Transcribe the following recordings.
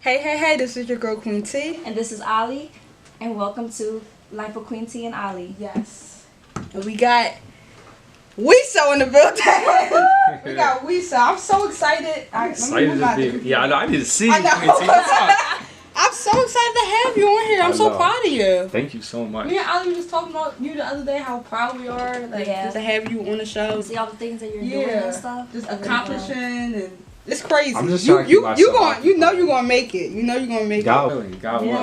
Hey, this is your girl Queen T. And this is Ally. And welcome to Life with Queen T and Ally. Yes. And we got Weso in the building. We got Weso. I'm so excited. I need to see you, Queen T. I'm so excited to have you on here. I'm so proud of you. Thank you so much. Me and Ali were just talking about you the other day, how proud we are just to have you on the show. See all the things that you're doing and stuff. Just accomplishing and it's crazy. I'm just trying to keep myself you're gonna make it. You know you're gonna make it. God willing.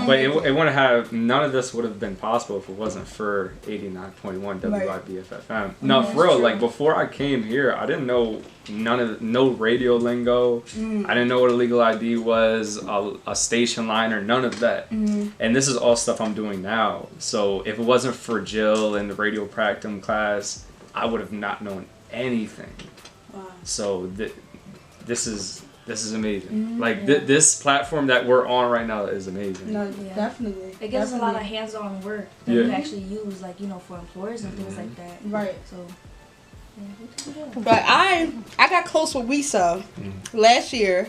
But it wouldn't have, none of this would have been possible if it wasn't for 89.1 WIBFFM. No, for real, like before I came here, I didn't know no radio lingo. I didn't know what a legal ID was, a station line, or none of that. And this is all stuff I'm doing now. So if it wasn't for Jill and the radio practicum class, I would have not known anything. Wow. So this is amazing. Like this platform that we're on right now is amazing. No, definitely. It gives us a lot of hands-on work that you can actually use, like, you know, for employers and things like that. Right. So. But I got close with Weso last year,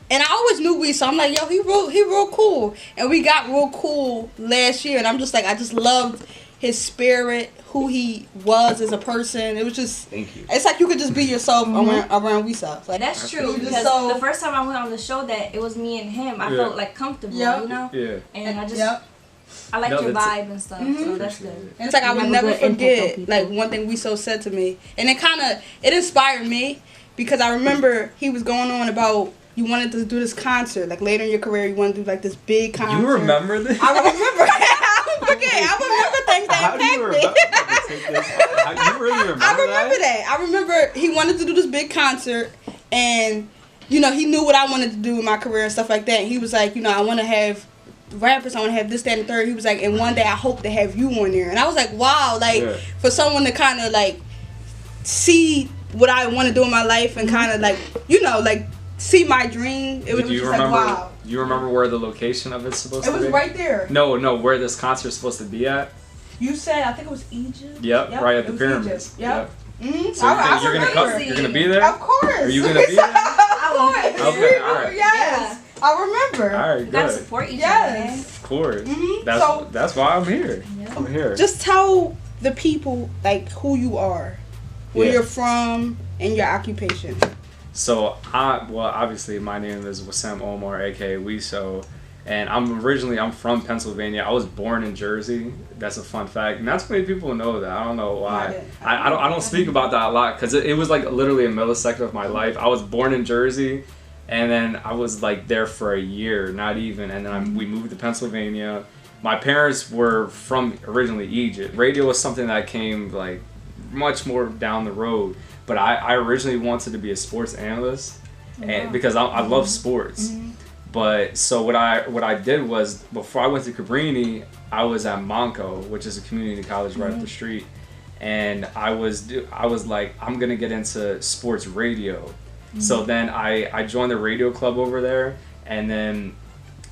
and I always knew Weso. I'm like, yo, he real cool, and we got real cool last year. And I'm just like, I just loved his spirit, who he was as a person. It was just, it's like you could just be yourself around Weso. Like, that's true, because the first time I went on the show, that it was me and him, I felt like comfortable, you know? Yeah. And I just, I liked your vibe and stuff, so that's good. And it's like I would never forget, like, one thing Weso said to me. And it inspired me, because I remember he was going on about, you wanted to do this concert, like later in your career, you want to do like this big concert. You remember this? I remember. I remember things that impacted me. How do you really remember I remember that? I remember he wanted to do this big concert, and you know, he knew what I wanted to do in my career and stuff like that. And he was like, you know, I want to have rappers, I want to have this, that, and the third. He was like, and one day I hope to have you on there. And I was like, wow, like for someone to kind of like see what I want to do in my life and kind of like, you know, like see my dream. It was just like, wow. You remember where the location of it's supposed to be? It was right there. No, where this concert's supposed to be at? You said, I think it was Egypt. Yep. Right at the pyramids. Yep. So you're gonna be there? Of course. Are you gonna be there? I will. Okay, all right. Yes. I remember. All right, good. You gotta support each other, man. Of course. That's why I'm here. I'm here. Just tell the people like who you are, where you're from, and your occupation. So obviously my name is Wasem Omar, aka Weso, and I'm from Pennsylvania. I was born in Jersey. That's a fun fact. Not too many people know that. I don't know why. I don't speak about that a lot, because it was like literally a millisecond of my life. I was born in Jersey, and then I was like there for a year, not even, and then we moved to Pennsylvania. My parents were from originally Egypt. Radio was something that came like much more down the road. But I originally wanted to be a sports analyst, and because I love sports. But so what I did was, before I went to Cabrini, I was at Monco, which is a community college right up the street, and I was like, I'm gonna get into sports radio. So then I joined the radio club over there, and then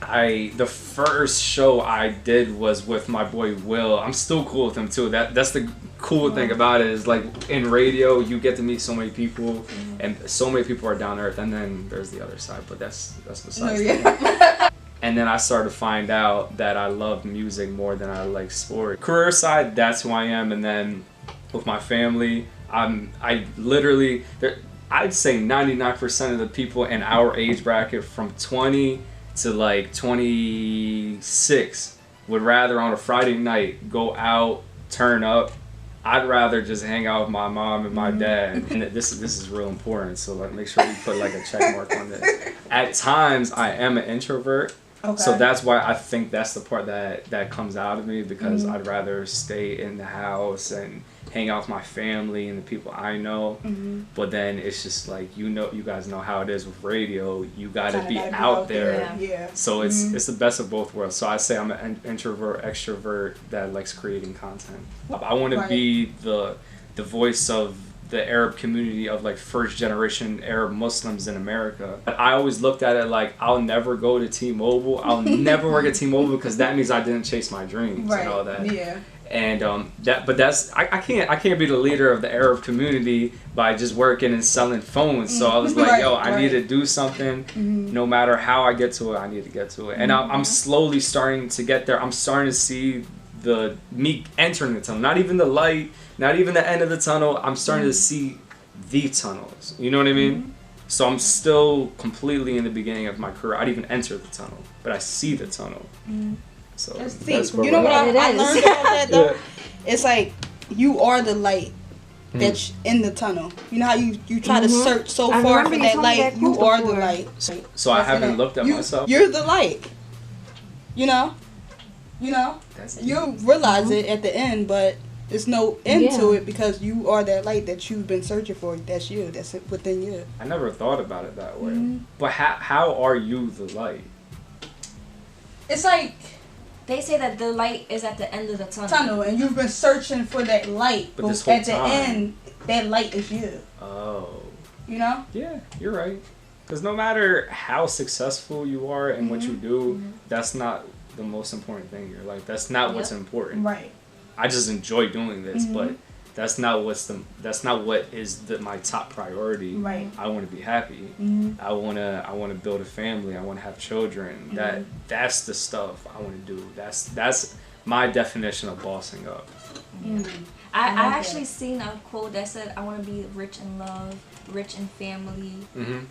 the first show I did was with my boy Will. I'm still cool with him too. That's the cool thing about it, is like in radio you get to meet so many people, and so many people are down to earth, and then there's the other side, but that's besides the And then I started to find out that I love music more than I like sport. Career side, that's who I am. And then with my family, I'd say 99% of the people in our age bracket from 20 to like 26 would rather on a Friday night go out, turn up. I'd rather just hang out with my mom and my dad. And this is real important, so like make sure you put like a check mark on this. At times I am an introvert. So that's why I think that's the part that comes out of me, because I'd rather stay in the house and hang out with my family and the people I know. But then it's just like, you guys know how it is with radio. You gotta be out there. So it's the best of both worlds. So I say I'm an introvert, extrovert that likes creating content. I want to be the voice of the Arab community, of like first generation Arab Muslims in America. I always looked at it like, I'll never go to T-Mobile. I'll never work at T-Mobile, because that means I didn't chase my dreams and all that. And I can't be the leader of the Arab community by just working and selling phones. So I was like, I need to do something. No matter how I get to it, I need to get to it. And I'm slowly starting to get there. I'm starting to see me entering the tunnel. Not even the light, not even the end of the tunnel. I'm starting to see the tunnels. You know what I mean? So I'm still completely in the beginning of my career. I didn't even enter the tunnel, but I see the tunnel. So that's you know what I learned about that though? Yeah. It's like you are the light that's in the tunnel. You know how you try to search so far for that light. You are the light. So I haven't looked at myself. You're the light. You know. You realize it at the end, but there's no end to it because you are that light that you've been searching for. That's you. That's within you. I never thought about it that way. But how are you the light? It's like. They say that the light is at the end of the tunnel. And you've been searching for that light. But this whole at the end, that light is you. Oh. You know? Yeah, you're right. Because no matter how successful you are in what you do, that's not the most important thing in your life. That's not what's important. Right. I just enjoy doing this, but that's not what is my top priority. Right. I want to be happy. I want to build a family. I want to have children. That's the stuff I want to do. That's my definition of bossing up. I actually seen a quote that said, I want to be rich in love, rich in family,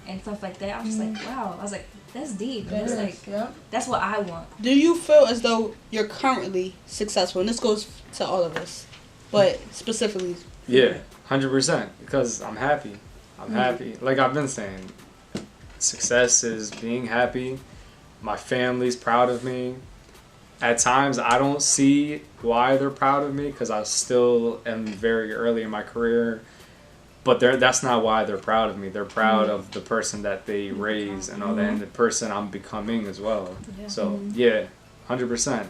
and stuff like that. I was just like, wow. I was like, that's deep. That's what I want. Do you feel as though you're currently successful? And this goes to all of us. But specifically, yeah, 100%. Because I'm happy. I'm happy. Like I've been saying, success is being happy. My family's proud of me. At times, I don't see why they're proud of me because I still am very early in my career. But that's not why they're proud of me. They're proud of the person that they raised and all that, and the person I'm becoming as well. Yeah. So yeah, 100%.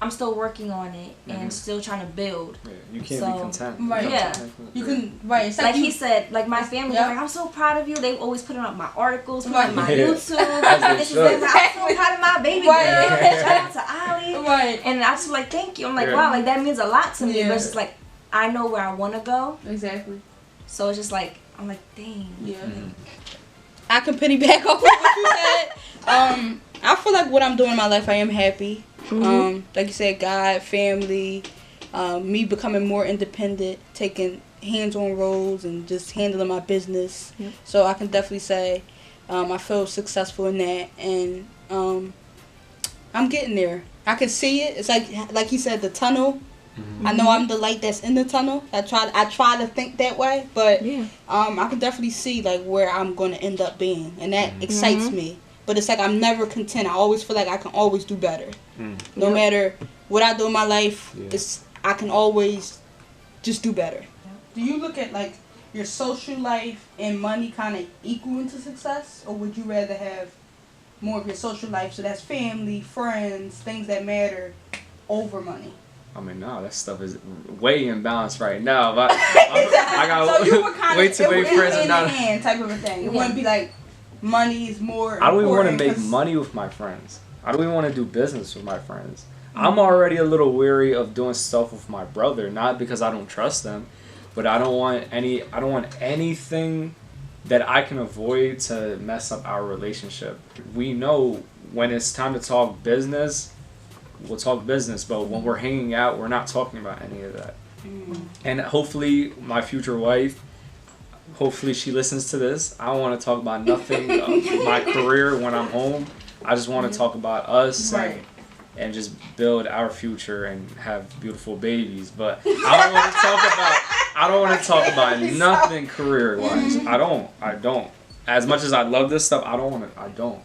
I'm still working on it and still trying to build. Yeah, you can't be content. Right. Yeah. You can. Right. It's like he said, like my family, like, I'm so proud of you. They always putting up my articles, putting up my YouTube. I'm so proud of my baby girl. Shout out to Ally. Right. And I just like, thank you. I'm like, wow, like that means a lot to me. But it's just like, I know where I want to go. Exactly. So it's just like, I'm like, dang. Yeah. I can piggyback off of what you said. I feel like what I'm doing in my life, I am happy. Like you said, God, family, me becoming more independent, taking hands-on roles and just handling my business. So I can definitely say I feel successful in that, and I'm getting there. I can see it. It's like you said, the tunnel. I know I'm the light that's in the tunnel. I try to think that way, but I can definitely see like where I'm going to end up being, and that excites me. But it's like I'm never content. I always feel like I can always do better. No matter what I do in my life, I can always just do better. Do you look at like your social life and money kind of equal to success, or would you rather have more of your social life, so that's family, friends, things that matter, over money? I mean, no, that stuff is way imbalanced right now. But I got so you would kind way too many friends in the hand type of a thing. It wouldn't be like money is more important. I don't even want to make money with my friends. I don't even want to do business with my friends. I'm already a little weary of doing stuff with my brother, not because I don't trust them, but I don't want anything that I can avoid to mess up our relationship. We know when it's time to talk business, we'll talk business, but when we're hanging out, we're not talking about any of that. And hopefully my future wife, hopefully she listens to this. I don't want to talk about nothing of my career when I'm home. I just want to talk about us and just build our future and have beautiful babies. But I don't want to talk about nothing career-wise. I don't. As much as I love this stuff, I don't.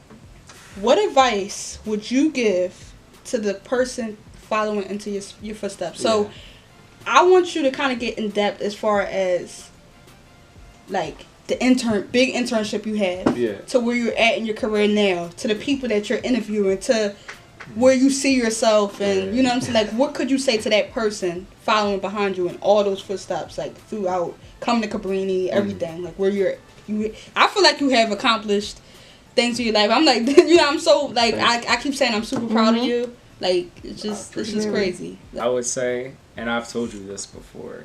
What advice would you give to the person following into your footsteps? So I want you to kind of get in depth as far as like the big internship you have, to where you're at in your career now, to the people that you're interviewing, to where you see yourself, and you know what I'm saying, like what could you say to that person following behind you in all those footsteps, like throughout coming to Cabrini, everything, like where I feel like you have accomplished things in your life. I'm like, you know, I'm so like I keep saying I'm super proud of you, Like, it's just crazy. I would say, and I've told you this before,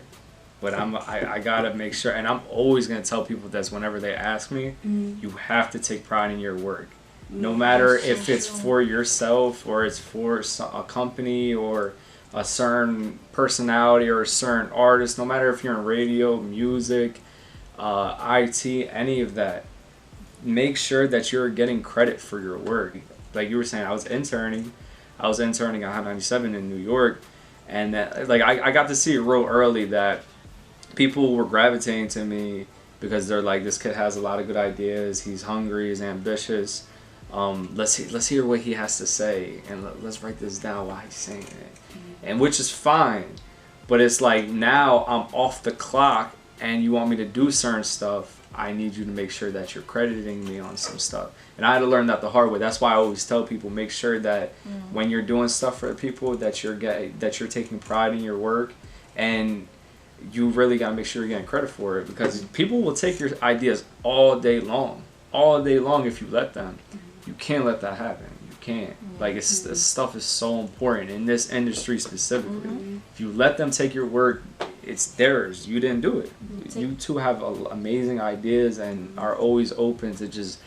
but I gotta make sure, and I'm always gonna tell people this whenever they ask me, you have to take pride in your work. No matter if it's for yourself or it's for a company or a certain personality or a certain artist, no matter if you're in radio, music, IT, any of that, make sure that you're getting credit for your work. Like you were saying, I was interning at Hot 97 in New York, and that, like I got to see it real early that people were gravitating to me because they're like, this kid has a lot of good ideas, he's hungry, he's ambitious. Let's hear what he has to say, and let's write this down while he's saying it. And which is fine, but it's like, now I'm off the clock and you want me to do certain stuff, I need you to make sure that you're crediting me on some stuff. And I had to learn that the hard way. That's why I always tell people, make sure that when you're doing stuff for people, that you're taking pride in your work, and you really gotta make sure you're getting credit for it, because people will take your ideas all day long if you let them. You can't let that happen. You can't. Like, this stuff is so important in this industry specifically. If you let them take your work, it's theirs. You didn't do it. You two have amazing ideas and are always open to just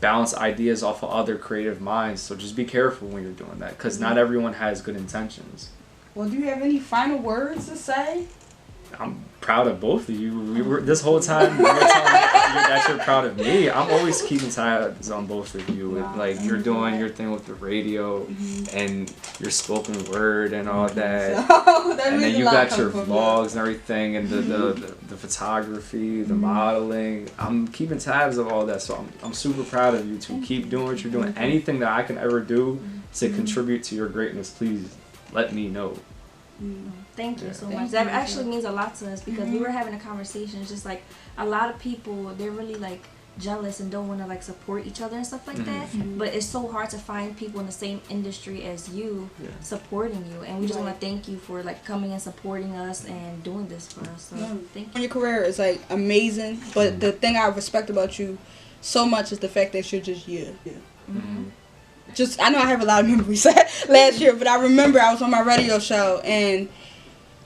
bounce ideas off of other creative minds. So just be careful when you're doing that, because not everyone has good intentions. Well, do you have any final words to say? I'm proud of both of you. This whole time you were telling me that you're proud of me. I'm always keeping tabs on both of you. Wow. Like, you're doing your thing with the radio and your spoken word and all that. And then you got your vlogs and everything, and the photography, the modeling. I'm keeping tabs of all that, so I'm super proud of you to keep doing what you're doing. Anything that I can ever do to contribute to your greatness, please let me know. Thank you so much. That actually means a lot to us, because we were having a conversation. It's just like, a lot of people, they're really like jealous and don't want to like support each other and stuff like that. But it's so hard to find people in the same industry as you supporting you, and we just want to thank you for like coming and supporting us and doing this for us. So thank you. Your career is like amazing, but the thing I respect about you so much is the fact that you're just you. Just, I know I have a lot of memories last year, but I remember I was on my radio show, and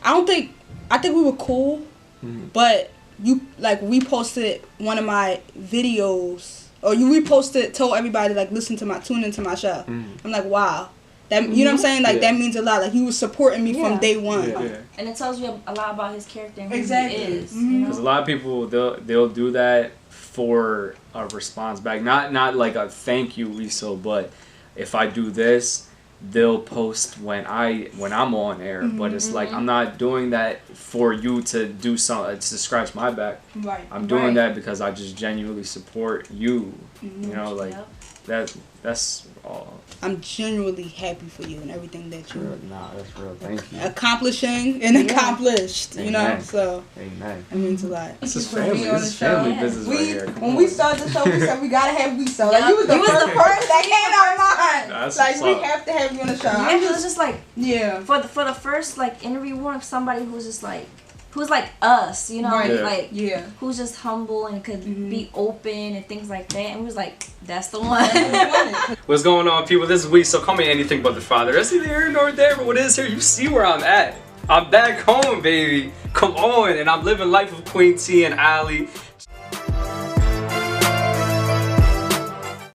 I think we were cool, but you, like, we posted one of my videos, or you reposted, told everybody, like, tune into my show. I'm like, wow. That, you know what I'm saying? Like, that means a lot. Like, he was supporting me from day one. And it tells you a lot about his character and who he is. Because a lot of people, they'll do that for a response back. Not like a thank you, Weso, but if I do this, they'll post when I'm on air. But it's like, I'm not doing that for you to do something, to scratch my back. I'm doing that because I just genuinely support you. You know, like, that's all. I'm genuinely happy for you and everything that you're that's real. Thank you. Accomplishing and accomplished, you know, so Amen. It means a lot. This is family. This is family business right here. When we started the show, we said we gotta have Weso. Like, you was the first person that came out of mind. Like, we have to have you on the show. Yeah, it was just like, for the first like interview, we wanted somebody who's like us, you know, like who's just humble and could be open and things like that. And we was like, that's the one. What's going on, people? This is Weso. Call me anything but the father. That's neither here nor there, but what is here, you see where I'm at. I'm back home, baby. Come on, and I'm living life with Queen T and Ally.